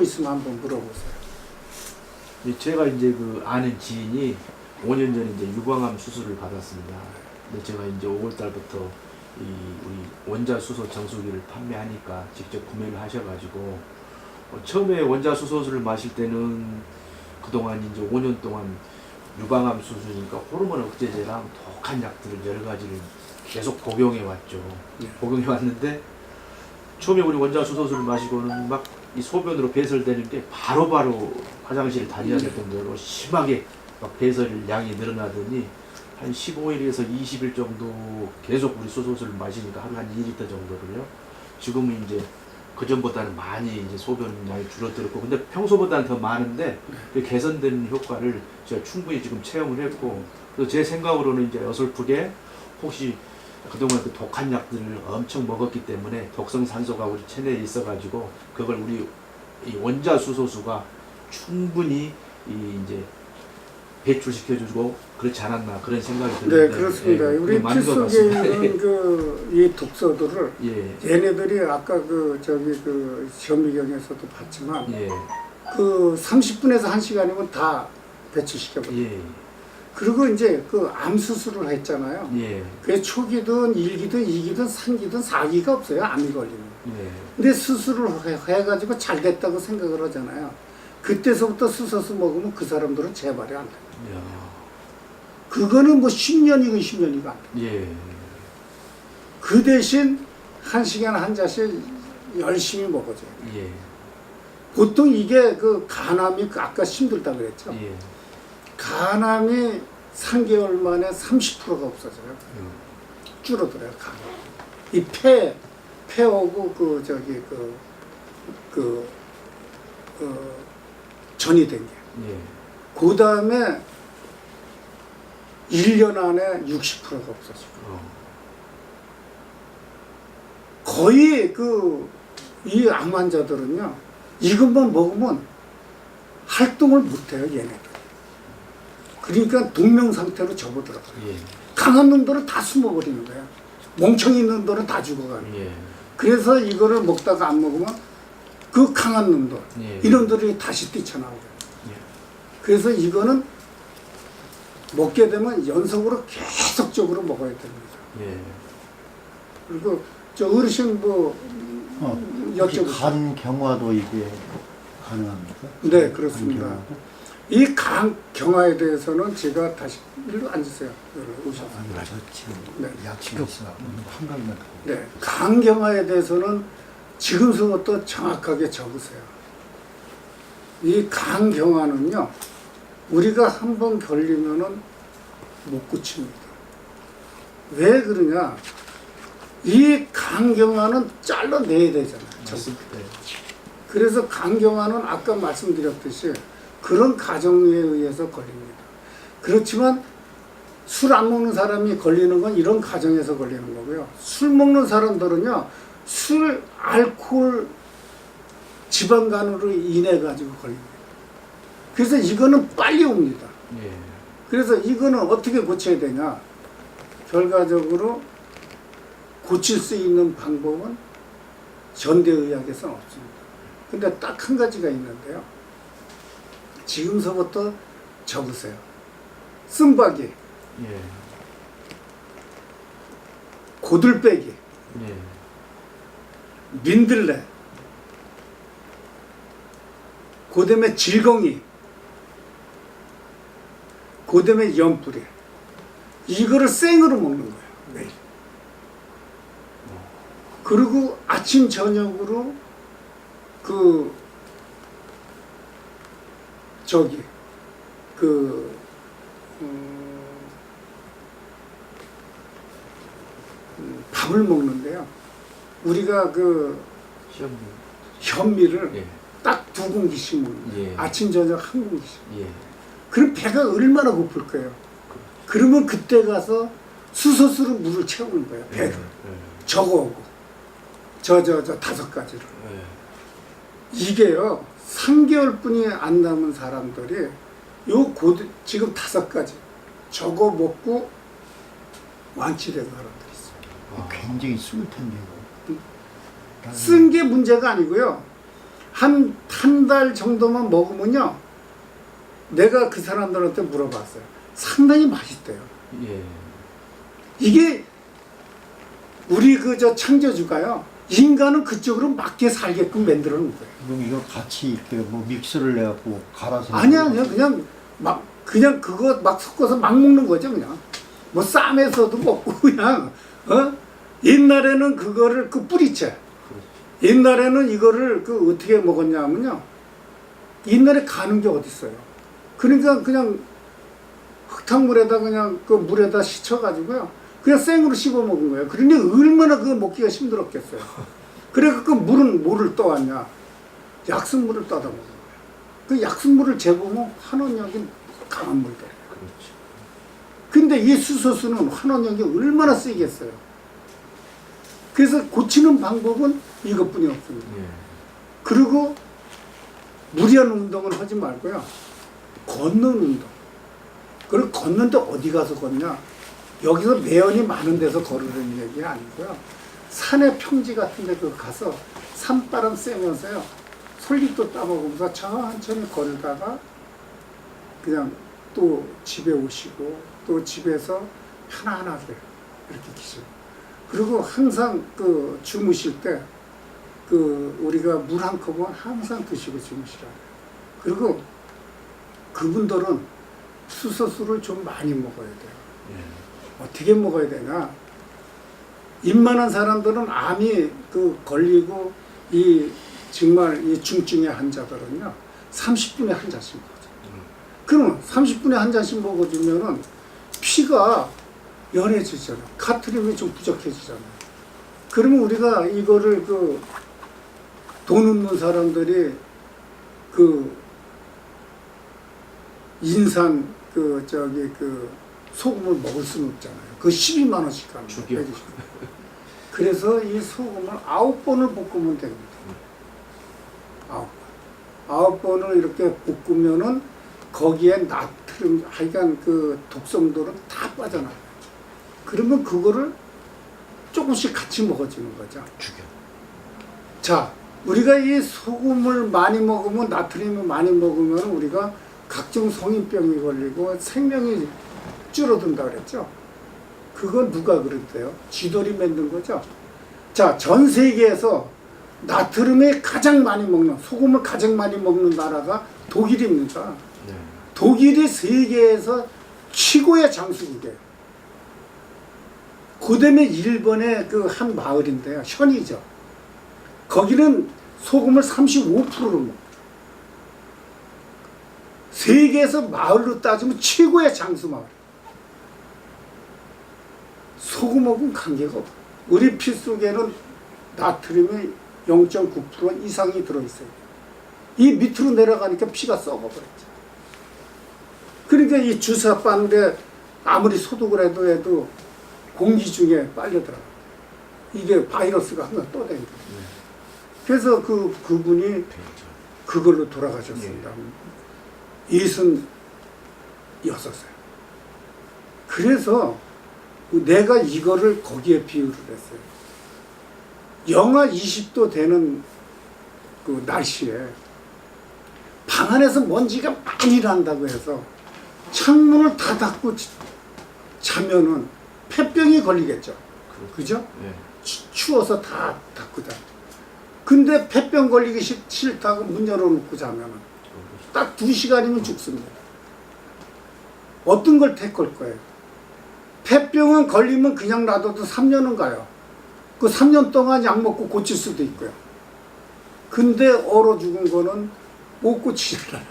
있으면 한번 물어보세요. 제가 이제 그 아는 지인이 5년 전에 이제 유방암 수술을 받았습니다. 근데 제가 이제 5월 달부터 우리 원자 수소 정수기를 판매하니까 직접 구매를 하셔가지고 처음에 원자 수소수를 마실 때는 그동안 이제 5년 동안 유방암 수술이니까 호르몬 억제제랑 독한 약들을 여러 가지를 계속 복용해 왔죠. 복용해 왔는데 처음에 우리 원자 수소수를 마시고는 막 이 소변으로 배설되는 게 바로바로 화장실을 다녀야 될 정도로 심하게 막 배설 양이 늘어나더니 한 15일에서 20일 정도 계속 우리 수소수를 마시니까 하루 한 2리터 정도를요. 지금은 이제 그 전보다는 많이 이제 소변 양이 줄어들었고, 근데 평소보다는 더 많은데 그 개선되는 효과를 제가 충분히 지금 체험을 했고, 그래서 제 생각으로는 이제 어설프게 혹시 그동안 그 독한 약들을 엄청 먹었기 때문에 독성 산소가 우리 체내에 있어가지고 그걸 우리 이 원자 수소수가 충분히 이제 배출시켜주고 그렇지 않았나 그런 생각이 드는데. 네, 그렇습니다. 우리 피 속에 있는 이 독소들을 얘네들이 아까 그 현미경에서도 봤지만 그 30분에서 1시간이면 다 배출시켜버려요. 그리고 이제 그 암 수술을 했잖아요. 그게 초기든 1기든 2기든 3기든 4기가 없어요. 암이 걸리면. 근데 수술을 해가지고 잘 됐다고 생각을 하잖아요. 그때서부터 수소수 먹으면 그 사람들은 재발이 안 돼요. 그거는 뭐 10년이고 10년이고 안 돼요. 그 대신 1시간 한 잔씩 열심히 먹어줘요. 보통 이게 그 간암이 아까 힘들다 그랬죠. 간암이 3개월 만에 30%가 없어져요. 줄어들어요, 간암. 이 폐하고 전이 된 게. 그 다음에 1년 안에 60%가 없어지고. 거의 이 암 환자들은요, 이것만 먹으면 활동을 못해요, 얘네들. 그러니까 동명 상태로 접어들어가요. 강한 놈들은 다 숨어버리는 거야. 멍청이 있는 놈들은 다 죽어가는 거야. 그래서 이거를 먹다가 안 먹으면 그 강한 놈들, 이놈들이 다시 뛰쳐나오고. 그래서 이거는 먹게 되면 연속으로 계속적으로 먹어야 됩니다. 그리고 저 어르신 여쭤보세요. 간 경화도 이게 가능합니까? 네, 그렇습니다. 이 간 경화에 대해서는 제가 다시 일로 앉으세요. 오셔서. 지금 약식이 있어. 한 가지만 더. 네, 간 경화에 대해서는 지금서부터 정확하게 적으세요. 이 간 경화는요, 우리가 한번 걸리면은 못 고칩니다. 왜 그러냐? 이 간 경화는 잘라내야 되잖아요. 그래서 간 경화는 아까 말씀드렸듯이 그런 가정에 의해서 걸립니다. 그렇지만 술 안 먹는 사람이 걸리는 건 이런 가정에서 걸리는 거고요. 술 먹는 사람들은요, 술, 알코올, 지방간으로 인해 가지고 걸립니다. 그래서 이거는 빨리 옵니다. 그래서 이거는 어떻게 고쳐야 되냐? 결과적으로 고칠 수 있는 방법은 현대의학에서는 없습니다. 근데 딱 한 가지가 있는데요. 지금서부터 적으세요. 쓴바기, 고들빼기, 민들레, 그 다음에 질겅이, 그 다음에 연뿌리. 이거를 생으로 먹는 거예요, 매일. 그리고 아침, 저녁으로 밥을 먹는데요. 우리가 현미를 딱 2공기씩 먹는 거예요. 아침, 저녁 1공기씩. 그럼 배가 얼마나 고플 거예요. 그러면 그때 가서 수소수로 물을 채우는 거예요, 배를. 저거하고. 저 5가지를. 이게요, 3개월뿐이 안 남은 사람들이 지금 5가지 저거 먹고 완치된 사람들이 있어요. 굉장히 쓸 텐데. 쓴 게 문제가 아니고요. 한 달 정도만 먹으면요. 내가 그 사람들한테 물어봤어요. 상당히 맛있대요. 예. 이게 우리 저 창조주가요. 인간은 그쪽으로 맞게 살게끔 만들어 놓은 거예요. 그럼 이거 같이 이렇게 뭐 믹서를 내갖고 갈아서. 아니야, 그냥 그거 막 섞어서 막 먹는 거죠, 그냥. 뭐 쌈에서도 먹고 그냥 옛날에는 그거를 그 뿌리채. 옛날에는 이거를 그 어떻게 먹었냐면요. 옛날에 가는 게 어디 있어요. 그러니까 그냥 흙탕물에다 그냥 그 물에다 씻어가지고요. 그냥 생으로 씹어 먹은 거예요. 그러니 얼마나 그거 먹기가 힘들었겠어요. 그래서 그 물은 뭐를 떠왔냐. 약수물을 떠다 먹은 거예요. 그 약수물을 재보면 환원력이 강한 물들. 그렇죠. 근데 이 수소수는 환원력이 얼마나 세겠어요. 그래서 고치는 방법은 이것뿐이 없습니다. 예. 그리고 무리한 운동을 하지 말고요. 걷는 운동. 그리고 걷는데 어디 가서 걷냐? 여기서 매연이 많은 데서 걸으라는 얘기 아니고요. 산의 평지 같은 데 가서 산바람 쐬면서요. 솔잎도 따먹으면서 천천히 걸다가 그냥 또 집에 오시고 또 집에서 편안하게 이렇게 계시고. 그리고 항상 그 주무실 때 그 우리가 물 한 컵은 항상 드시고 주무시라. 그리고 그분들은 수소수를 좀 많이 먹어야 돼요. 예. 어떻게 먹어야 되냐? 잇만한 사람들은 암이 그 걸리고 이 정말 이 중증의 환자들은요 30분에 한 잔씩 먹어줘. 그러면 30분에 한 잔씩 먹어주면은 피가 연해지잖아요. 카트륨이 좀 부족해지잖아요. 그러면 우리가 이거를 그 돈 없는 사람들이 그 인산 그 소금을 먹을 수는 없잖아요. 그 12만 원씩 가는 거예요. 그래서 이 소금을 9번을 볶으면 됩니다. 9번을 이렇게 볶으면은 거기에 나트륨, 하여간 그 독성들은 다 빠져나가요. 그러면 그거를 조금씩 같이 먹어주는 거죠. 죽여. 자, 우리가 이 소금을 많이 먹으면, 나트륨을 많이 먹으면 우리가 각종 성인병이 걸리고 생명이 줄어든다 그랬죠. 그건 누가 그랬대요? 쥐돌이 만든 거죠. 자, 전 세계에서 나트륨을 가장 많이 먹는, 소금을 가장 많이 먹는 나라가 독일입니다. 네. 독일이 세계에서 최고의 장수국이에요. 그 다음에 일본의 그 한 마을인데요. 현이죠. 거기는 소금을 35%로 먹어요. 세계에서 마을로 따지면 최고의 장수 마을. 소금하고는 관계가 없어요. 우리 피 속에는 나트륨이 0.9% 이상이 들어있어요. 이 밑으로 내려가니까 피가 썩어버렸죠. 그러니까 이 주사 빠는데 아무리 소독을 해도 공기 중에 빨려 들어가요. 이게 바이러스가 하나 또 다니거든요. 그래서 그분이 그걸로 돌아가셨습니다. 66살. 그래서 내가 이거를 거기에 비유를 했어요. 영하 20도 되는 그 날씨에 방 안에서 먼지가 많이 난다고 해서 창문을 다 닫고 자면은 폐병이 걸리겠죠. 그죠? 네. 추워서 다 닫고 자. 근데 폐병 걸리기 싫다고 문 열어놓고 자면은 딱 2시간이면 죽습니다. 어떤 걸 택할 거예요? 폐병은 걸리면 그냥 놔둬도 3년은 가요. 그 3년 동안 약 먹고 고칠 수도 있고요. 근데 얼어 죽은 거는 못 고치잖아요.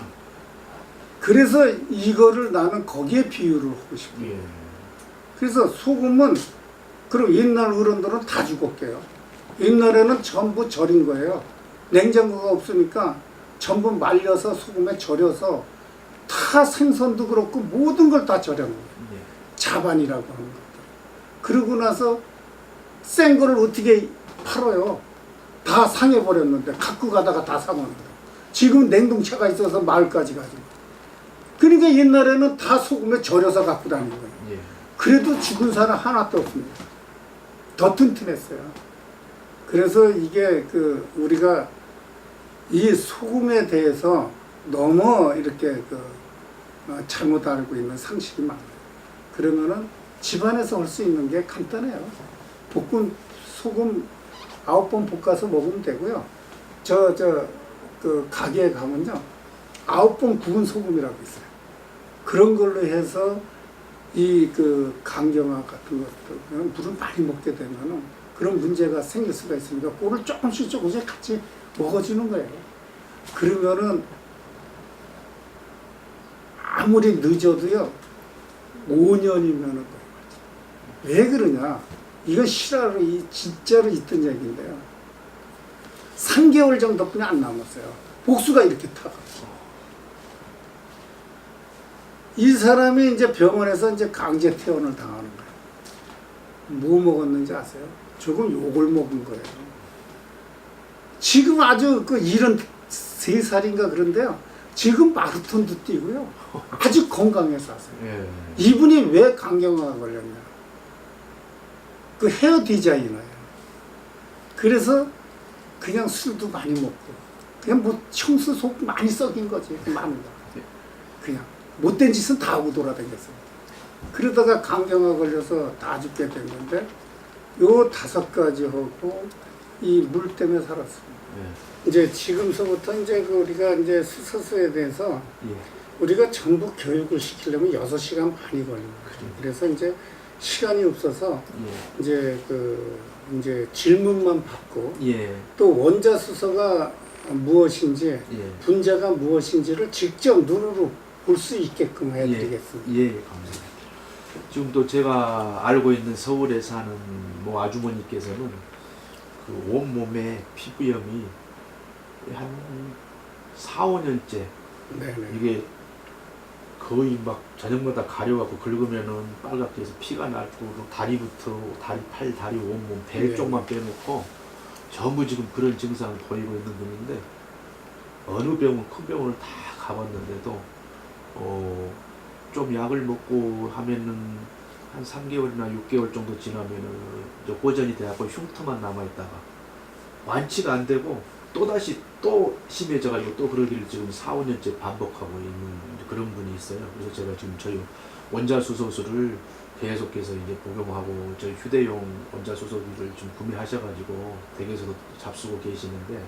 그래서 이거를 나는 거기에 비유를 하고 싶어요. 예. 그래서 소금은, 그리고 옛날 어른들은 다 죽었게요. 옛날에는 전부 절인 거예요. 냉장고가 없으니까 전부 말려서 소금에 절여서 다 생선도 그렇고 모든 걸 다 절여놓은 거예요. 예. 자반이라고 하는 것들. 그러고 나서 센 거를 어떻게 팔아요? 다 상해버렸는데 갖고 가다가 다 상하는 거예요. 지금 냉동차가 있어서 마을까지 가지고. 그러니까 옛날에는 다 소금에 절여서 갖고 다니는 거예요. 예. 그래도 죽은 사람 하나도 없습니다. 더 튼튼했어요. 그래서 이게 우리가 이 소금에 대해서 너무 이렇게 잘못 알고 있는 상식이 많아요. 그러면은 집안에서 할 수 있는 게 간단해요. 볶은 소금 9번 볶아서 먹으면 되고요. 그 가게에 가면요, 9번 구운 소금이라고 있어요. 그런 걸로 해서 그 강경화 같은 것들, 물을 많이 먹게 되면은 그런 문제가 생길 수가 있으니까 그거를 조금씩 같이 먹어주는 거예요. 그러면은 아무리 늦어도요 5년이면은 왜 그러냐? 이건 실화로 진짜로 있던 얘기인데요. 3개월 정도뿐이 안 남았어요. 복수가 이렇게 타가. 이 사람이 이제 병원에서 이제 강제 퇴원을 당하는 거예요. 뭐 먹었는지 아세요? 조금 욕을 먹은 거예요. 지금 아주 73살인가 그런데요. 지금 마라톤도 뛰고요. 아주 건강해서 하세요. 예. 이분이 왜 강경화가 걸렸냐? 그 헤어 디자이너예요. 그래서 그냥 술도 많이 먹고, 그냥 뭐 형수 속 많이 썩인 거지. 많은 거. 그냥 못된 짓은 다 하고 돌아다녔어요. 그러다가 강경화 걸려서 다 죽게 됐는데, 요 5가지 하고 이 물 때문에 살았습니다. 예. 이제 지금서부터 이제 우리가 이제 수소수에 대해서 예. 우리가 전부 교육을 시키려면 6시간 반이 걸립니다. 그래서 이제 시간이 없어서 예. 이제 질문만 받고 예. 또 원자 수소가 무엇인지 예. 분자가 무엇인지를 직접 눈으로 볼 수 있게끔 해드리겠습니다. 예, 감사합니다. 지금 또 제가 알고 있는 서울에 사는 뭐 아주머니께서는 그 온몸에 피부염이 한 4, 5년째 네네. 이게 거의 막 저녁마다 가려갖고 긁으면은 빨갛게 해서 피가 날고 다리부터 팔, 다리, 온몸, 배 네. 쪽만 빼놓고 전부 지금 그런 증상을 보이고 있는 분인데 어느 병원, 큰 병원을 다 가봤는데도 좀 약을 먹고 하면은 한 3개월이나 6개월 정도 지나면은 이제 호전이 돼갖고 흉터만 남아있다가 완치가 안 되고 또다시 또 심해져가지고 또 그러기를 지금 4, 5년째 반복하고 있는 그런 분이 있어요. 그래서 제가 지금 저희 원자수소수를 계속해서 이제 복용하고 저희 휴대용 원자수소기를 좀 구매하셔가지고 댁에서도 잡수고 계시는데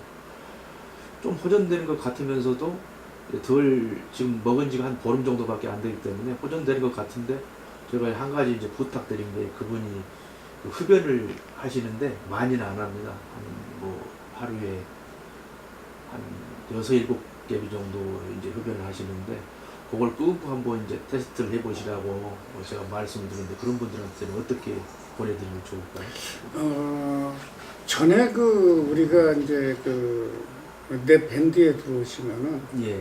좀 호전되는 것 같으면서도 덜 지금 먹은 지가 한 보름 정도밖에 안 되기 때문에 호전되는 것 같은데 제가 한 가지 이제 부탁드린 게 그분이 그 흡연을 하시는데 많이는 안 합니다. 뭐 하루에 한 6, 7개비 정도 이제 흡연을 하시는데 그걸 끊고 한번 이제 테스트를 해보시라고 제가 말씀을 드렸는데 그런 분들한테는 어떻게 보내드리면 좋을까요? 전에 우리가 이제 내 밴드에 들어오시면은 예.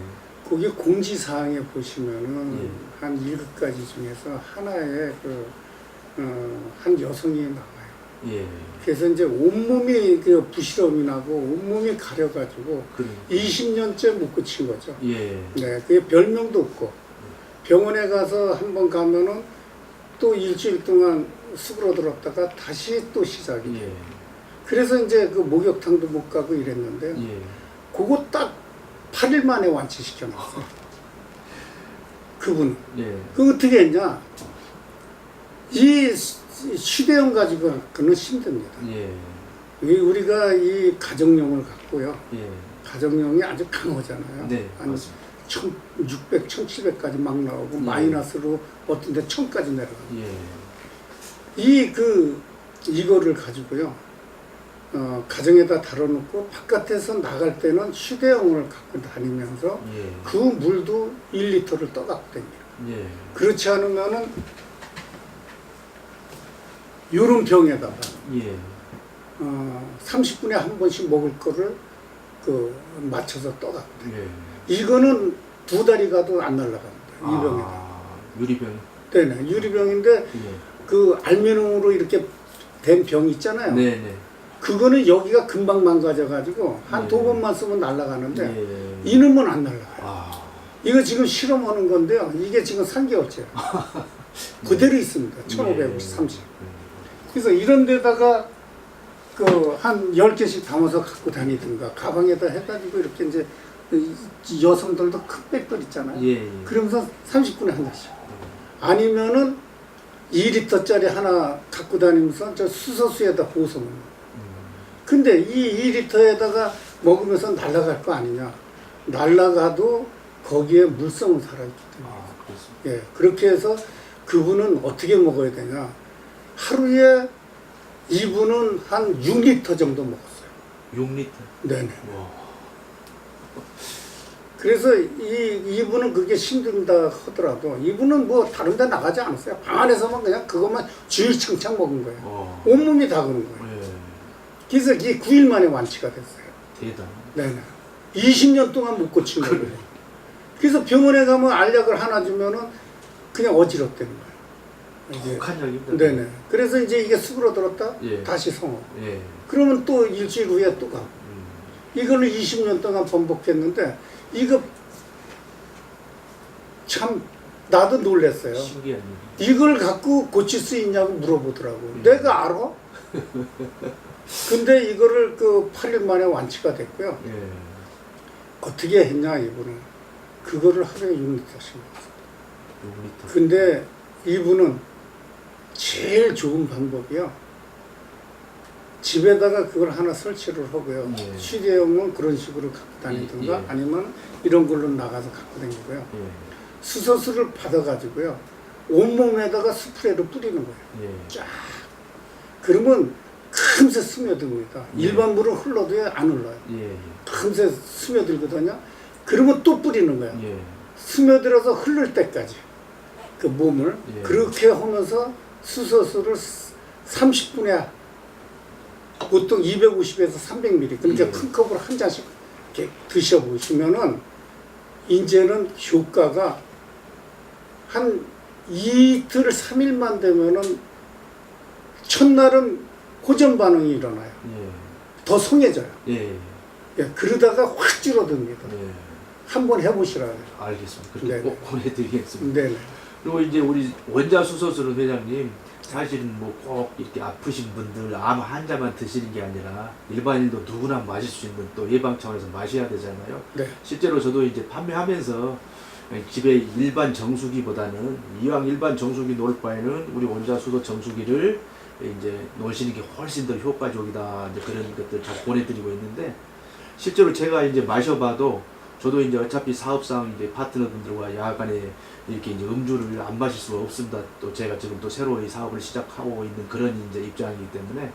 거기 공지사항에 보시면은 예. 한 7가지 중에서 하나에 한 여성이 나와요. 예. 그래서 이제 온몸이 부시럼이 나고 온몸이 가려가지고 20년째 못 고친 거죠. 예. 네, 그게 별명도 없고 병원에 가서 한번 가면은 또 일주일 동안 수그러들었다가 다시 또 시작이 돼요. 예. 그래서 이제 목욕탕도 못 가고 이랬는데요. 예. 그거 딱 8일 만에 완치시켜놨어요. 그분은. 예. 그 어떻게 했냐? 이 휴대용 가지고 그는 힘듭니다. 예. 우리가 이 가정용을 갖고요. 예. 가정용이 아주 강하잖아요. 네, 한 맞습니다. 1600, 1700까지 막 나오고 예. 마이너스로 어떤 데 1000까지 내려가고. 예. 이거를 가지고요. 가정에다 달아놓고 바깥에서 나갈 때는 휴대용을 갖고 다니면서 예. 그 물도 1리터를 떠갖고 다닙니다. 예. 그렇지 않으면은 요런 병에다가 예. 30분에 한 번씩 먹을 거를 맞춰서 떠갖고 다녀요. 예. 이거는 2달이 가도 안 날아갑니다. 이 병에다. 유리병. 네네. 유리병인데 예. 알루미늄으로 이렇게 된 병 있잖아요. 네네. 그거는 여기가 금방 망가져가지고 한 예. 2번만 쓰면 날아가는데 예. 이놈은 안 날아가요. 이거 지금 실험하는 건데요. 이게 지금 3개월째. 그대로 있습니다. 1530. 그래서 이런 데다가 그 한 10개씩 담아서 갖고 다니든가 가방에다 해가지고 이렇게 이제 이 여성들도 큰 백들 있잖아요. 예, 예. 그러면서 30분에 한 잔씩. 아니면은 2리터짜리 하나 갖고 다니면서 저 수소수에다 부어서 먹는 거예요. 근데 이 2리터에다가 먹으면서 날아갈 거 아니냐. 날아가도 거기에 물성은 살아있기 때문에. 아, 그렇습니다. 예, 그렇게 해서 그분은 어떻게 먹어야 되냐. 하루에 이분은 한 6리터 정도 먹었어요. 6리터. 네네. 와. 그래서 이분은 그게 힘든다 하더라도 이분은 뭐 다른 데 나가지 않았어요. 방 안에서만 그냥 그것만 주일창창 먹은 거예요. 온몸이 다 그런 거예요. 예. 그래서 이게 9일 만에 완치가 됐어요. 대단. 네네. 20년 동안 못 고친 거예요. 그래서 병원에 가면 알약을 하나 주면은 그냥 어지럽다는 거예요. 이제. 독한 약입니다. 네네. 그래서 이제 이게 수그러들었다 예. 다시 성업. 예. 그러면 또 일주일 후에 또 가고. 이걸로 20년 동안 반복했는데 이거 참 나도 놀랐어요. 신기한 일. 이걸 갖고 고칠 수 있냐고 물어보더라고. 내가 알아? 근데 이거를 그 8일 만에 완치가 됐고요. 예. 어떻게 했냐 이분은. 그거를 하루에 6리터씩 먹었어요. 6리터. 근데 이분은 제일 좋은 방법이요. 집에다가 그걸 하나 설치를 하고요. 예. 휴대용은 그런 식으로 갖고 다니든가 예. 아니면 이런 걸로 나가서 갖고 다니고요. 예. 수소수를 받아가지고요. 온몸에다가 스프레이를 뿌리는 거예요. 예. 쫙. 그러면 금세 스며듭니다. 예. 일반 물은 흘러도 안 흘러요. 예. 금세 스며들거든요. 그러면 또 뿌리는 거예요. 예. 스며들어서 흐를 때까지 그 몸을 예. 그렇게 하면서 수소수를 30분에 보통 250에서 300ml 그러니까 예. 큰 컵으로 한 잔씩 이렇게 드셔보시면은 이제는 효과가 한 이틀 3일만 되면은 첫날은 호전 반응이 일어나요. 예. 더 성해져요. 예. 예, 그러다가 확 줄어듭니다. 예. 한번 해보시라고요. 알겠습니다. 그렇게 네네. 꼭 보내드리겠습니다. 네네. 그리고 이제 우리 원자 수소수는 회장님 사실은 뭐 꼭 이렇게 아프신 분들 암 환자만 드시는 게 아니라 일반인도 누구나 마실 수 있는 또 예방 차원에서 마셔야 되잖아요. 네. 실제로 저도 이제 판매하면서 집에 일반 정수기보다는 이왕 일반 정수기 놓을 바에는 우리 원자 수소 정수기를 이제 놓으시는 게 훨씬 더 효과적이다. 이제 그런 것들 잘 보내드리고 있는데 실제로 제가 이제 마셔봐도 저도 이제 어차피 사업상 이제 파트너분들과 야간에 이렇게 이제 음주를 안 마실 수가 없습니다. 또 제가 지금 또 새로 이 사업을 시작하고 있는 그런 이제 입장이기 때문에.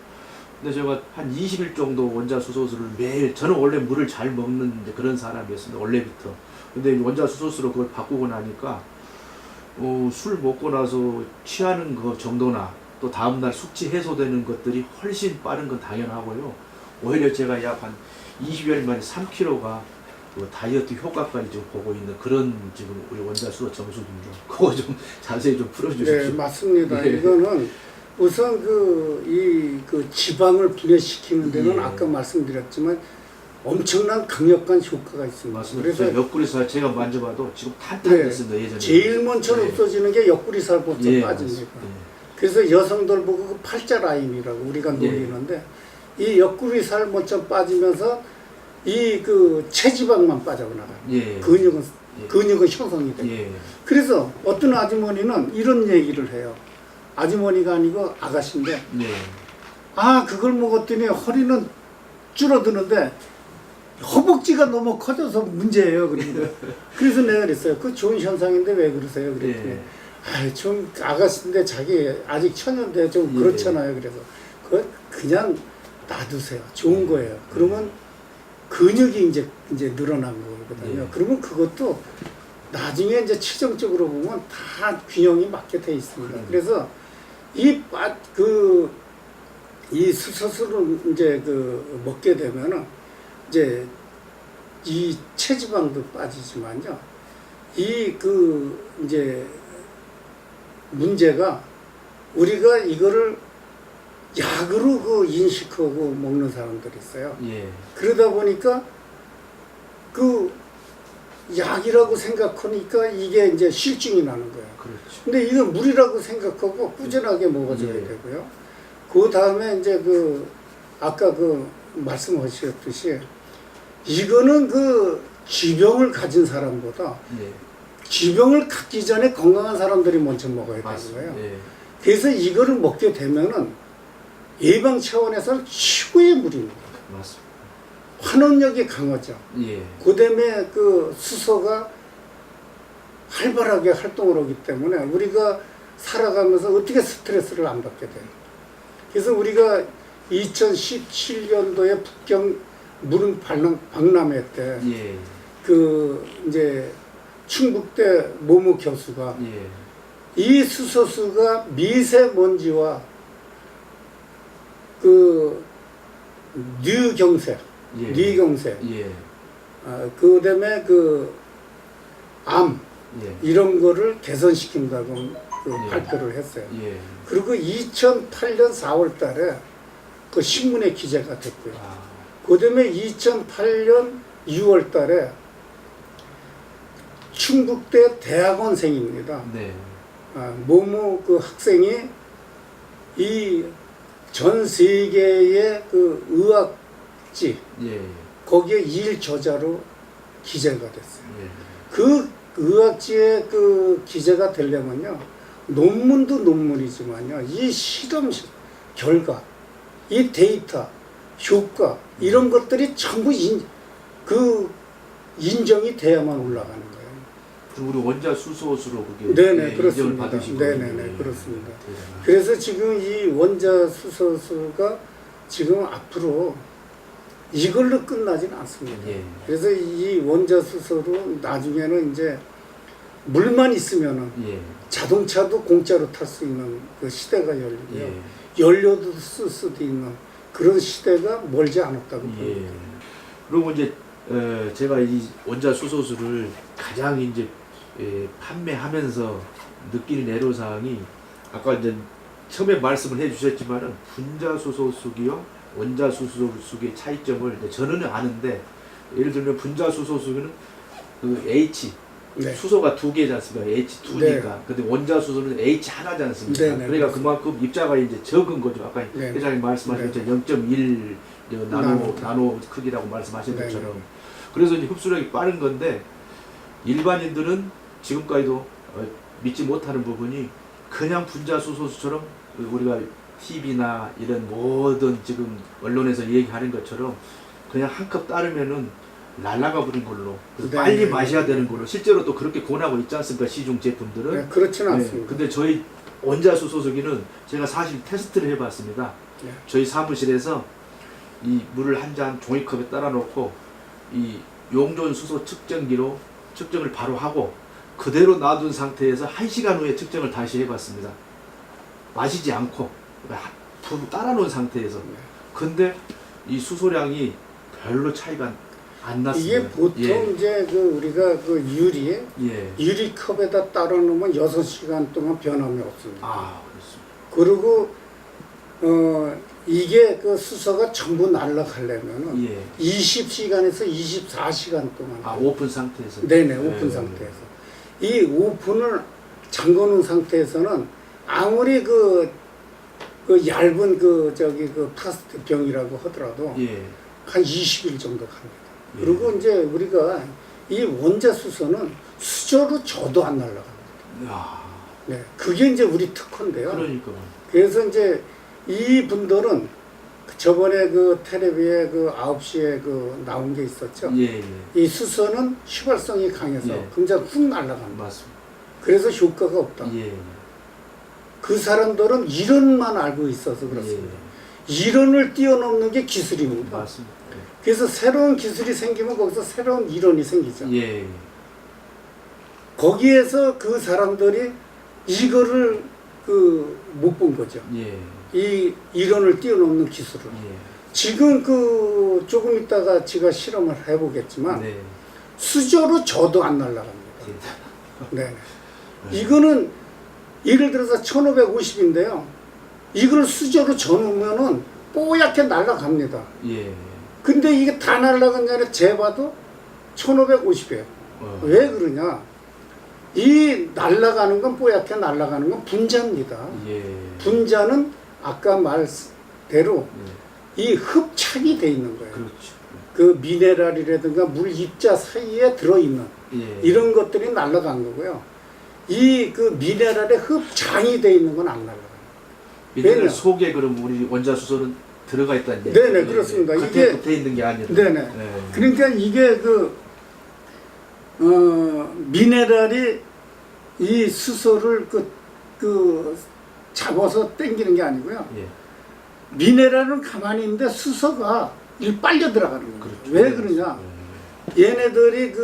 근데 제가 한 20일 정도 원자 수소수를 매일, 저는 원래 물을 잘 먹는 이제 그런 사람이었습니다. 원래부터. 근데 원자 수소수로 그걸 바꾸고 나니까, 술 먹고 나서 취하는 거 정도나 또 다음날 숙취 해소되는 것들이 훨씬 빠른 건 당연하고요. 오히려 제가 약 한 20여일 만에 3kg가 그 다이어트 효과까지 좀 보고 있는 그런 지금 우리 원자 수소 정수기입니다. 그거 좀 자세히 좀 풀어주십시오. 네, 맞습니다. 예. 이거는 우선 그 지방을 분해시키는 데는 예. 아까 말씀드렸지만 엄청난 강력한 효과가 있습니다. 맞습니다. 그래서 옆구리살 제가 만져봐도 지금 탄탄했습니다. 네, 예전에. 제일 먼저 네. 없어지는 게 옆구리살부터 예, 빠집니다. 맞습니다. 그래서 여성들 보고 그 팔자 라인이라고 우리가 놀리는데 이 옆구리살 먼저 빠지면서 이 그 체지방만 빠져나가요. 예. 근육은 예. 근육은 형성이 돼요. 예. 그래서 어떤 아주머니는 이런 얘기를 해요. 아주머니가 아니고 아가씨인데 예. 아 그걸 먹었더니 허리는 줄어드는데 허벅지가 너무 커져서 문제예요. 그러니까 그래서 내가 그랬어요. 그 좋은 현상인데 왜 그러세요? 그랬더니 예. 좀 아가씨인데 자기 아직 처녀인데 좀 예. 그렇잖아요. 그래서 그냥 놔두세요. 좋은 거예요. 그러면 근육이 이제 늘어난 거거든요. 예. 그러면 그것도 나중에 이제 최종적으로 보면 다 균형이 맞게 돼 있습니다. 그래서 이 수소수를 이제 먹게 되면은 이제 이 체지방도 빠지지만요. 이제 문제가 우리가 이거를 약으로 인식하고 먹는 사람들이 있어요. 예. 그러다 보니까 약이라고 생각하니까 이게 이제 실증이 나는 거예요. 그렇죠. 근데 이건 물이라고 생각하고 꾸준하게 먹어줘야 예. 되고요. 그 다음에 이제 아까 그 말씀하셨듯이 이거는 그 지병을 가진 사람보다 예. 지병을 갖기 전에 건강한 사람들이 먼저 먹어야 되는 거예요. 예. 그래서 이거를 먹게 되면은 예방 차원에서는 최고의 물입니다. 맞습니다. 환원력이 강하죠. 예. 그다음에 그 수소가 활발하게 활동을 하기 때문에 우리가 살아가면서 어떻게 스트레스를 안 받게 돼요. 그래서 우리가 2017년도에 북경 무릉 박람회 때 예. 그 이제 충북대 모모 교수가 예. 이 수소수가 미세먼지와 그 뇌경색, 예. 뇌경색, 예. 그다음에 그 암 예. 이런 거를 개선시킨다고 그 예. 발표를 했어요. 예. 그리고 2008년 4월 달에 그 신문에 기재가 됐고요. 아. 그다음에 2008년 6월 달에 충북대 대학원생입니다. 네. 모모 그 학생이 이 전 세계의 그 의학지 예. 거기에 일 저자로 기재가 됐어요. 예. 그 의학지에 그 기재가 되려면요, 논문도 논문이지만요, 이 실험 결과, 이 데이터, 효과 이런 것들이 전부 인정이 돼야만 올라가는 거예요. 그럼 우리 원자 수소수로 그게 네네, 예, 그렇습니다. 인정을 받으신 네네네, 거군요. 그렇습니다. 대단하다. 그래서 지금 이 원자 수소수가 지금 앞으로 이걸로 끝나지는 않습니다. 예. 그래서 이 원자 수소로 나중에는 이제 물만 있으면은 예. 자동차도 공짜로 탈 수 있는 그 시대가 열리고요. 예. 연료도 쓸 수도 있는 그런 시대가 멀지 않았다고 예. 봅니다. 그리고 이제 제가 이 원자 수소수를 가장 이제 판매하면서 느끼는 애로사항이 아까 이제 처음에 말씀을 해주셨지만은 분자 수소수기와 원자 수소수기의 차이점을 이제 저는 아는데, 예를 들면 분자 수소수기는 그 H 네. 수소가 두 개지 않습니까? H2니까. 네. 근데 원자 수소는 H 하나지 않습니까? 네, 네, 그러니까 그렇습니다. 그만큼 입자가 이제 적은 거죠. 아까 네. 회장님 말씀하신 네. 것처럼 0.1 나노 크기라고 말씀하신 네, 것처럼. 네. 그래서 이제 흡수력이 빠른 건데, 일반인들은 지금까지도 믿지 못하는 부분이 그냥 분자 수소수처럼 우리가 TV나 이런 모든 지금 언론에서 얘기하는 것처럼 그냥 한 컵 따르면은 날라가 버린 걸로, 네, 빨리 네, 마셔야 네. 되는 걸로 실제로 또 그렇게 권하고 있지 않습니까? 시중 제품들은. 네, 그렇지는 네, 않습니다. 근데 저희 원자 수소수기는 제가 사실 테스트를 해봤습니다. 네. 저희 사무실에서 이 물을 한 잔 종이컵에 따라 놓고 이 용존 수소 측정기로 측정을 바로 하고 그대로 놔둔 상태에서 1시간 후에 측정을 다시 해봤습니다. 마시지 않고 따라 놓은 상태에서. 근데 이 수소량이 별로 차이가 안 났습니다. 이게 보통 예. 이제 그 우리가 그 예. 유리컵에다 따라 놓으면 6시간 동안 변함이 없습니다. 아, 그렇습니다. 그리고 이게 그 수소가 전부 날아가려면은 예. 20시간에서 24시간 동안. 아, 오픈 상태에서. 네네, 오픈 예. 상태에서. 이 오픈을 잠궈놓은 상태에서는 아무리 그 얇은 그 플라스틱 병이라고 하더라도 예. 한 20일 정도 갑니다. 예. 그리고 이제 우리가 이 원자 수소는 수저로 줘도 안 날아갑니다. 야, 네, 그게 이제 우리 특허인데요. 그러니까. 그래서 이제 이 분들은 저번에 그 텔레비에 그 9시에 그 나온 게 있었죠. 예, 예. 이 수소는 휘발성이 강해서 예. 그냥 훅 날아갑니다. 맞습니다. 그래서 효과가 없다. 예. 그 사람들은 이론만 알고 있어서 그렇습니다. 이론을 뛰어넘는 게 기술입니다. 맞습니다. 그래서 새로운 기술이 생기면 거기서 새로운 이론이 생기죠. 예. 거기에서 그 사람들이 이거를 못 본 거죠. 예. 이 이론을 뛰어넘는 기술을. 예. 지금 조금 있다가 제가 실험을 해보겠지만 네. 수저로 줘도 안 날아갑니다. 예. 네. 이거는 예를 들어서 1550인데요. 이걸 수저로 줘놓으면은 뽀얗게 날아갑니다. 예. 근데 이게 다 날아간 게 아니라 재봐도 1550이에요. 왜 그러냐? 이 날아가는 건 뽀얗게 날아가는 건 분자입니다. 예. 분자는 아까 말대로 이 흡착이 돼 있는 거예요. 그렇죠. 그 미네랄이라든가 물 입자 사이에 들어있는 예. 이런 것들이 날아간 거고요. 이 그 미네랄의 흡장이 돼 있는 건 안 날아가요. 미네랄 왜냐? 속에 그럼 우리 원자수소는 들어가 있다는 얘기. 네네, 그렇습니다. 이게 이게 붙어 있는 게 아니라. 네네. 네. 그러니까 이게 미네랄이 이 수소를 잡아서 당기는 게 아니고요. 예. 미네랄은 가만히 있는데 수소가 빨려 들어가는 거예요. 그렇죠. 왜 그러냐? 얘네들이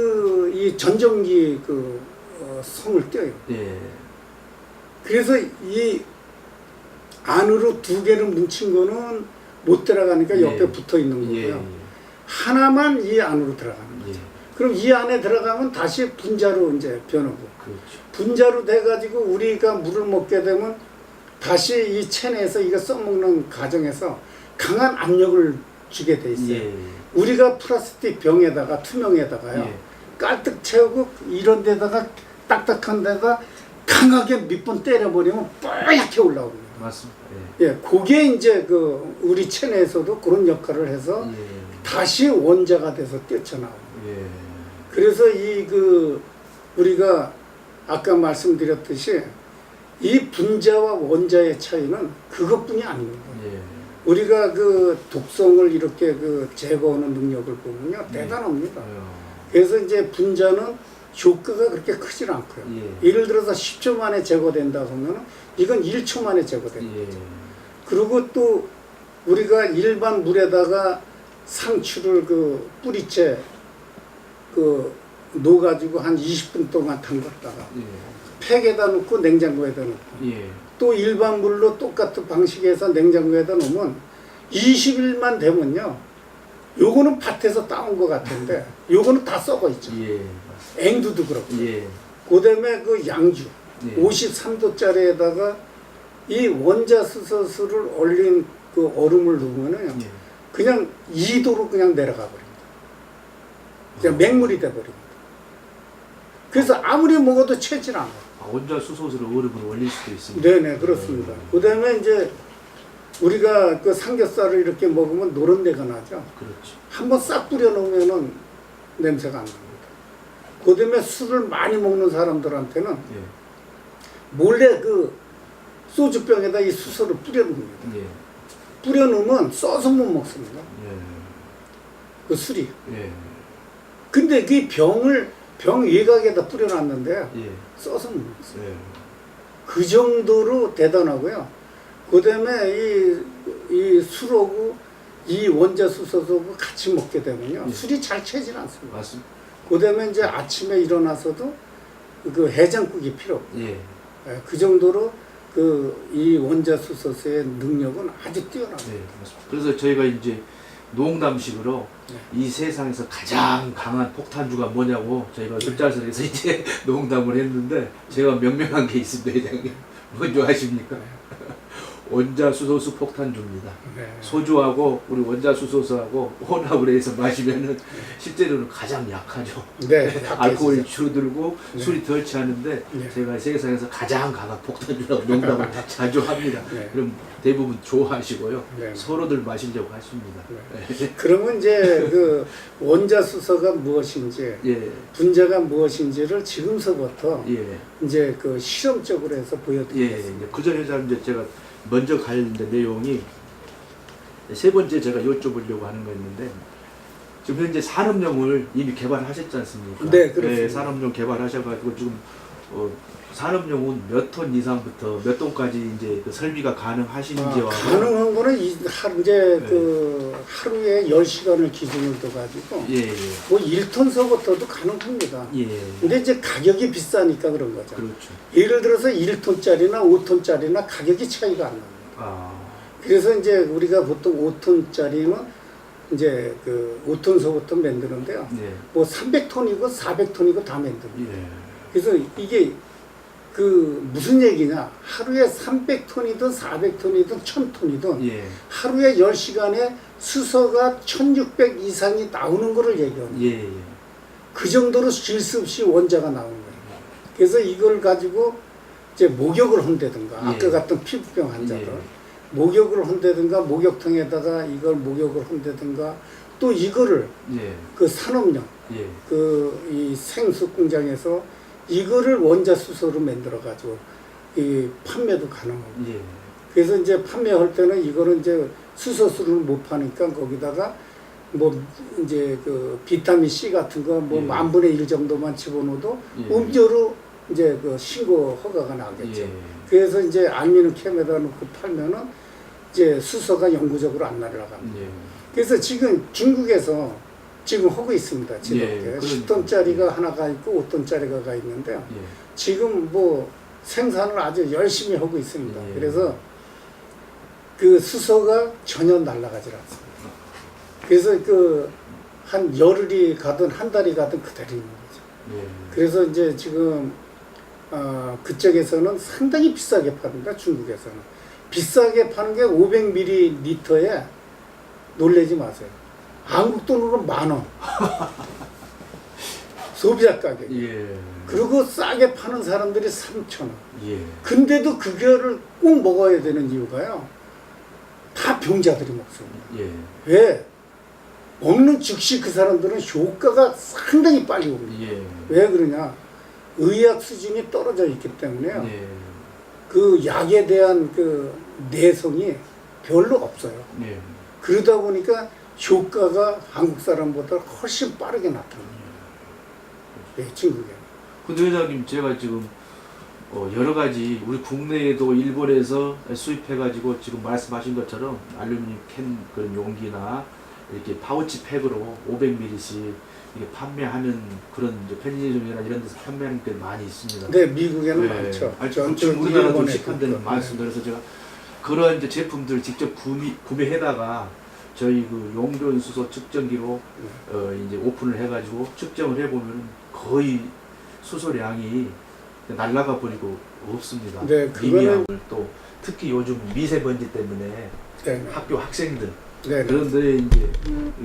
이 전정기 성을 떼요. 예. 그래서 이 안으로 두 개를 뭉친 거는 못 들어가니까 옆에 예. 붙어 있는 거고요. 예. 하나만 이 안으로 들어가는 거죠. 예. 그럼 이 안에 들어가면 다시 분자로 이제 변하고, 그렇죠. 분자로 돼가지고 우리가 물을 먹게 되면 다시 이 체내에서 이거 써먹는 과정에서 강한 압력을 주게 돼 있어요. 예. 우리가 플라스틱 병에다가 투명에다가요, 예. 깔뜩 채우고 이런 데다가 딱딱한 데다 강하게 몇 번 때려버리면 뽀얗게 올라옵니다. 맞습니다. 예, 그게 이제 우리 체내에서도 그런 역할을 해서 다시 원자가 돼서 뛰쳐나옵니다. 예. 그래서 우리가 아까 말씀드렸듯이 이 분자와 원자의 차이는 그것뿐이 아닙니다. 예. 우리가 독성을 이렇게 제거하는 능력을 보면요, 대단합니다. 그래서 이제 분자는 효과가 그렇게 크질 않고요. 예. 예를 들어서 10초 만에 제거된다 하면 이건 1초 만에 제거됩니다. 예. 그리고 또 우리가 일반 물에다가 상추를 뿌리째 넣어가지고 한 20분 동안 담갔다가 예. 팩에다 넣고 냉장고에다 넣고 예. 또 일반 물로 똑같은 방식에서 냉장고에다 놓으면 20일만 되면요, 요거는 밭에서 따온 것 같은데 요거는 다 썩어 있죠. 예. 앵두도 그렇고. 예. 그다음에 양주 예. 53도짜리에다가 이 원자수소를 얼린 얼음을 넣으면은 예. 그냥 2도로 그냥 내려가 버립니다. 그냥 맹물이 돼 버립니다. 그래서 아무리 먹어도 채질 않아요. 원자 수소를 얼음으로 올릴 수도 있습니다. 네네, 그렇습니다. 그다음에 이제 우리가 삼겹살을 이렇게 먹으면 노른내가 나죠. 그렇죠. 한번 싹 뿌려 놓으면은 냄새가 안 납니다. 그다음에 술을 많이 먹는 사람들한테는 예. 몰래 소주병에다 이 수소를 뿌려 놓습니다. 예. 뿌려 놓으면 써서 못 먹습니다. 예. 그 술이. 예. 근데 그 병 외곽에다 뿌려 놨는데 예. 써서 못 먹어요. 예. 그 정도로 대단하고요. 그다음에 이 술하고 이 원자수소하고 같이 먹게 되면요, 예. 술이 잘 채질 않습니다. 맞습니다. 그다음에 이제 아침에 일어나서도 해장국이 필요 없고, 예. 그 정도로 이 원자수소의 능력은 아주 뛰어납니다. 네, 맞습니다. 그래서 저희가 이제 농담식으로 네. 이 세상에서 가장 강한 폭탄주가 뭐냐고 저희가 술자리에서 이제 농담을 했는데, 제가 명명한 게 있습니다, 회장님. 뭔지 아십니까? 원자수소수 폭탄주입니다. 네. 소주하고 우리 원자수소수하고 혼합을 해서 마시면은 실제로는 가장 약하죠. 네, 알코올이 줄어들고 네. 술이 덜 취하는데, 네. 제가 세상에서 가장 강한 폭탄주라고 농담을 자주 합니다. 네. 그럼 대부분 좋아하시고요. 네. 서로들 마시려고 하십니다. 네. 그러면 이제 원자수소가 무엇인지, 예, 분자가 무엇인지를 지금서부터 예, 이제 실험적으로 해서 예. 보여드리겠습니다. 이제 그 전에 이제 제가 먼저 갈 내용이 세 번째 제가 여쭤보려고 하는 거였는데, 지금 현재 산업용을 이미 개발하셨지 않습니까? 네, 그렇습니다. 네, 산업용 개발하셔가지고 지금 산업용은 몇 톤 이상부터 몇 톤까지 이제 설비가 가능하신지와 가능한 거는 이제 하루에 10시간을 기준으로 둬가지고 예, 예, 뭐 1톤서부터도 가능합니다. 예. 근데 이제 가격이 비싸니까 그런 거죠. 그렇죠. 예를 들어서 1톤짜리나 5톤짜리나 가격이 차이가 안 납니다. 아, 그래서 이제 우리가 보통 5톤짜리는 이제 5톤서부터 만드는데요. 네, 뭐 300톤이고 400톤이고 다 만듭니다. 예, 그래서 이게 무슨 얘기냐, 하루에 300톤이든 400톤이든 1000톤이든 예, 하루에 10시간에 수소가 1600 이상이 나오는 거를 얘기합니다. 예, 예. 그 정도로 쉴 수 없이 원자가 나오는 거예요. 그래서 이걸 가지고 이제 목욕을 한다든가, 예. 아까 같은 피부병 환자를 예. 목욕을 한다든가 목욕탕에다가 이걸 목욕을 한다든가 또 이거를 예. 그 산업용 예. 그 이 생수 공장에서 이거를 원자 수소로 만들어 가지고 이 판매도 가능하고 예. 그래서 이제 판매할 때는 이거는 이제 수소수를 못 파니까 거기다가 뭐 이제 그 비타민 C 같은 거 뭐 예. 1/1000 정도만 집어넣어도 예. 음료로 이제 그 신고 허가가 나겠죠. 예. 그래서 이제 알미늄 캔에다 놓고 팔면은 이제 수소가 영구적으로 안 날아갑니다. 예. 그래서 지금 중국에서 지금 하고 있습니다. 지금 10톤짜리가 하나가 있고 5톤짜리가 있는데요. 예. 지금 뭐 생산을 아주 열심히 하고 있습니다. 예. 그래서 그 수소가 전혀 날아가질 않습니다. 그래서 그 한 열흘이 가든 한 달이 가든 그대로 있는 거죠. 예. 그래서 이제 지금 그쪽에서는 상당히 비싸게 팝니다. 중국에서는 비싸게 파는 게 500ml에 놀라지 마세요. 한국 돈으로 10,000원. 소비자 가격. 예. 그리고 싸게 파는 사람들이 3,000원. 예. 근데도 그거를 꼭 먹어야 되는 이유가요. 다 병자들이 먹습니다. 예. 왜? 먹는 즉시 그 사람들은 효과가 상당히 빨리 옵니다. 예. 왜 그러냐? 의학 수준이 떨어져 있기 때문에요. 예. 그 약에 대한 그 내성이 별로 없어요. 예. 그러다 보니까 효과가 한국 사람보다 훨씬 빠르게 나타납니다. 네, 중국에. 근데 회장님 제가 지금 여러 가지 우리 국내에도 일본에서 수입해가지고 지금 말씀하신 것처럼 알루미늄 캔 그런 용기나 이렇게 파우치 팩으로 500ml씩 이게 판매하는 그런 이제 편의점이나 이런 데서 판매하는 게 많이 있습니다. 네, 미국에는 네. 많죠. 아니, 저 우리나라도 일본에 시판 데는 그렇고. 많습니다. 그래서 제가 그런 이제 제품들 직접 구매해다가 저희 그 용존 수소 측정기로 이제 오픈을 해가지고 측정을 해보면 거의 수소량이 날라가 버리고 없습니다. 네, 그거는- 미미함을 또 특히 요즘 미세먼지 때문에 네, 학교 학생들 네, 네. 그런데 이제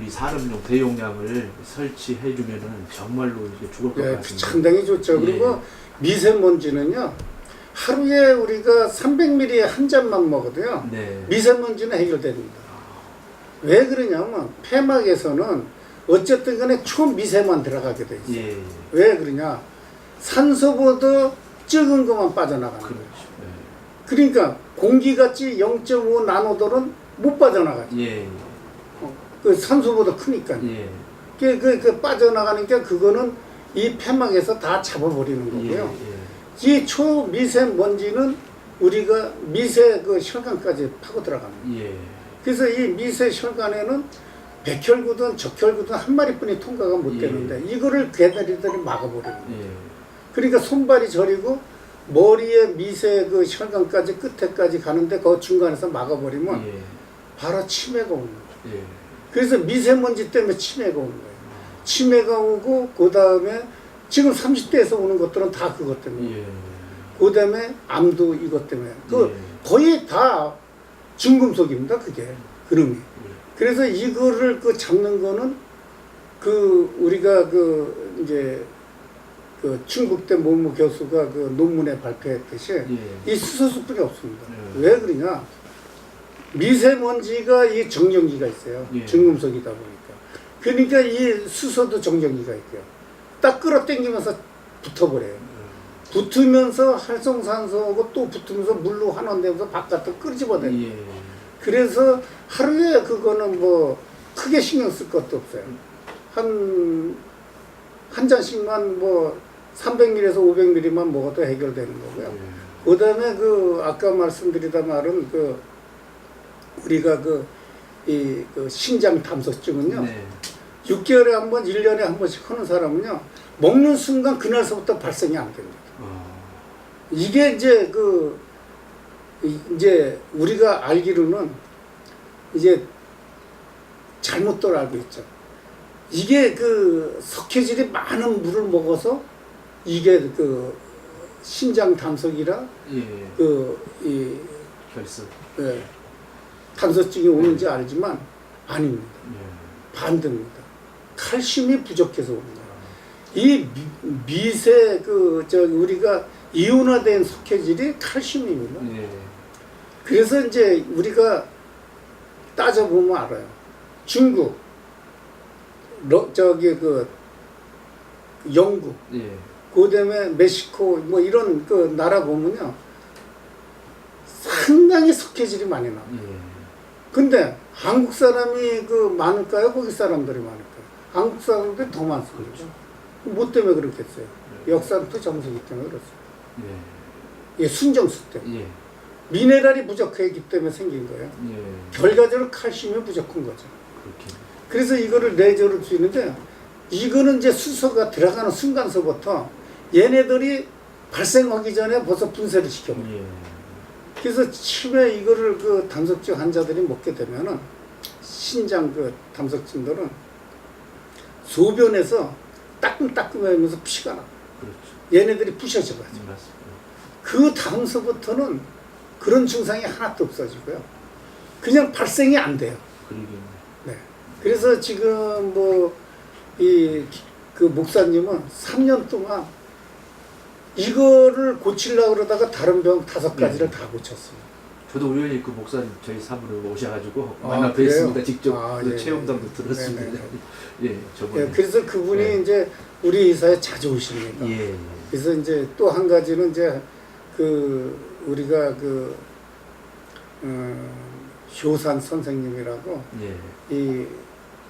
이 산업용 대용량을 설치해주면은 정말로 이게 죽을 것 네, 같습니다. 상당히 좋죠. 예. 그리고 미세먼지는요, 하루에 우리가 300ml 한 잔만 먹어도요, 네. 미세먼지는 해결됩니다. 왜 그러냐면, 폐막에서는 어쨌든 간에 초미세만 들어가게 돼 있어요. 예. 왜 그러냐? 산소보다 적은 것만 빠져나가는 거예요. 그렇죠. 그러니까 공기같이 0.5 나노돌은 못 빠져나가죠. 예. 그 산소보다 크니까요. 예. 그 빠져나가니까 그거는 이 폐막에서 다 잡아버리는 거고요. 예. 이 초미세먼지는 우리가 미세 그 혈관까지 파고 들어갑니다. 예. 그래서 이 미세 혈관에는 백혈구든 적혈구든 한 마리뿐이 통과가 못 예. 되는데 이거를 개다리들이 막아버리는 거예요. 예. 그러니까 손발이 저리고 머리에 미세 그 혈관까지 끝에까지 가는데 그 중간에서 막아버리면 예. 바로 치매가 오는 거예요. 예. 그래서 미세먼지 때문에 치매가 오는 거예요. 치매가 오고 그 다음에 지금 30대에서 오는 것들은 다 그것 때문에. 예. 그 다음에 암도 이것 때문에. 그 예. 거의 다 중금속입니다. 그게 그름이. 그래서 이거를 그 잡는 거는 그 우리가 그 이제 그 충북대 모모 교수가 그 논문에 발표했듯이 예. 이 수소수뿐이 없습니다. 예. 왜 그러냐? 미세먼지가 이 정전기가 있어요. 예. 중금속이다 보니까. 그러니까 이 수소도 정전기가 있고요. 딱 끌어당기면서 붙어버려요. 붙으면서 활성산소하고 또 붙으면서 물로 환원되면서 바깥으로 끄집어내요. 예. 그래서 하루에 그거는 뭐 크게 신경 쓸 것도 없어요. 한 잔씩만 뭐 300ml에서 500ml만 먹어도 해결되는 거고요. 그 다음에 그 아까 말씀드리다 말은 그 우리가 그 신장 담소증은요. 네. 6개월에 한 번, 1년에 한 번씩 하는 사람은요. 먹는 순간 그날서부터 발생이 안 됩니다. 이게 이제 우리가 알기로는 이제 잘못들 알고 있죠. 이게 그 석회질이 많은 물을 먹어서 이게 그 신장 담석이라 예. 결석. 담석증이 오는지 알지만 아닙니다. 예. 반대입니다. 칼슘이 부족해서 옵니다. 이 미세 우리가 이온화된 석회질이 칼슘입니다. 예. 그래서 이제 우리가 따져보면 알아요. 중국, 영국, 예. 그다음에 멕시코 뭐 이런 그 나라 보면요 상당히 석회질이 많이 나와요. 예. 근데 한국 사람이 그 많을까요? 거기 사람들이 많을까요? 한국 사람들이 더 많습니다. 그렇죠. 뭐 때문에 그렇겠어요? 네. 역사부터 정수기 때문에 그렇습니다. 예. 예, 순정수 때문에. 예. 미네랄이 부족하기 때문에 생긴 거예요. 예. 결과적으로 칼슘이 부족한 거죠. 그렇게. 그래서 이거를 내조를 주는데 이거는 이제 수소가 들어가는 순간서부터 얘네들이 발생하기 전에 벌써 분쇄를 시켜버려요. 예. 그래서 치매 이거를 그 담석증 환자들이 먹게 되면은 신장 그 담석증들은 소변에서 따끔따끔하면서 피가 나. 그렇죠. 얘네들이 부셔져가지고. 맞습니다. 그 다음서부터는 그런 증상이 하나도 없어지고요. 그냥 발생이 안 돼요. 그러겠네. 네. 그래서 지금 뭐 그 목사님은 3년 동안 이거를 고치려고 그러다가 다른 병 5가지를 네. 다 고쳤어요. 저도 우연히 그 목사님 저희 사무로 오셔가지고 아, 만나 그래요? 뵀습니다. 직접 그 예, 체험담도 예. 들었습니다. 네네. 예, 저번에. 예, 그래서 그분이 네. 이제 우리 회사에 자주 오십니다. 예. 그래서 이제 또 한 가지는 이제 그 우리가 그 효산 선생님이라고 예. 이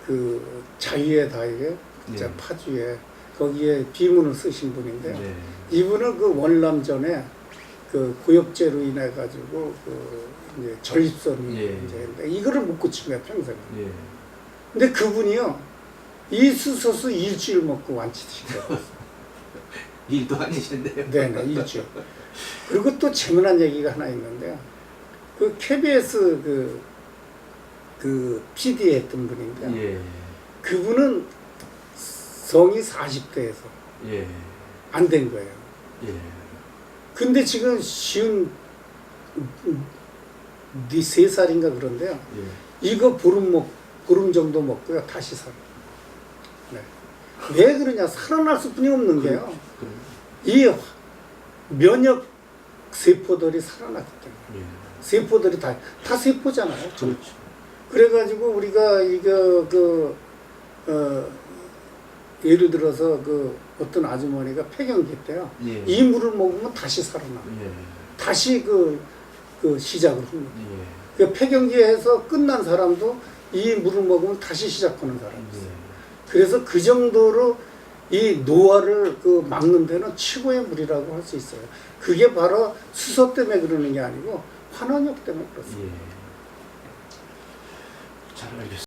그 자유의 다이에 네. 파주에 거기에 비문을 쓰신 분인데요. 네. 이분은 그 월남전에 그 고엽제로 인해 가지고 그 이제 전립선이 예. 이제 이거를 못 고친 거야 평생. 예. 근데 그분이요 이 수소수 일주일 먹고 완치시켜요. 일도 아니신데요. 네네 일주일. 그리고 또 재미난 얘기가 하나 있는데요. 그 KBS 그 PD 했던 분인데 예. 그분은 성이 40대에서 예. 안 된 거예요. 예. 근데 지금 쉬운 3살인가 그런데요. 예. 이거 보름 정도 먹고요. 다시 살아. 네. 왜 그러냐. 살아날 수뿐이 없는 게요. 이 면역 세포들이 살아났기 때문에. 예. 세포들이 다 세포잖아요. 그렇죠. 그래가지고 우리가 예를 들어서 그 어떤 아주머니가 폐경기 때요. 예. 이 물을 먹으면 다시 살아나. 예. 다시 그 시작을 합니다. 예. 그 폐경기에서 끝난 사람도 이 물을 먹으면 다시 시작하는 사람이 있어요. 예. 그래서 그 정도로 이 노화를 그 막는 데는 최고의 물이라고 할 수 있어요. 그게 바로 수소 때문에 그러는 게 아니고 환원역 때문에 그렇습니다. 예. 잘 알겠습니다.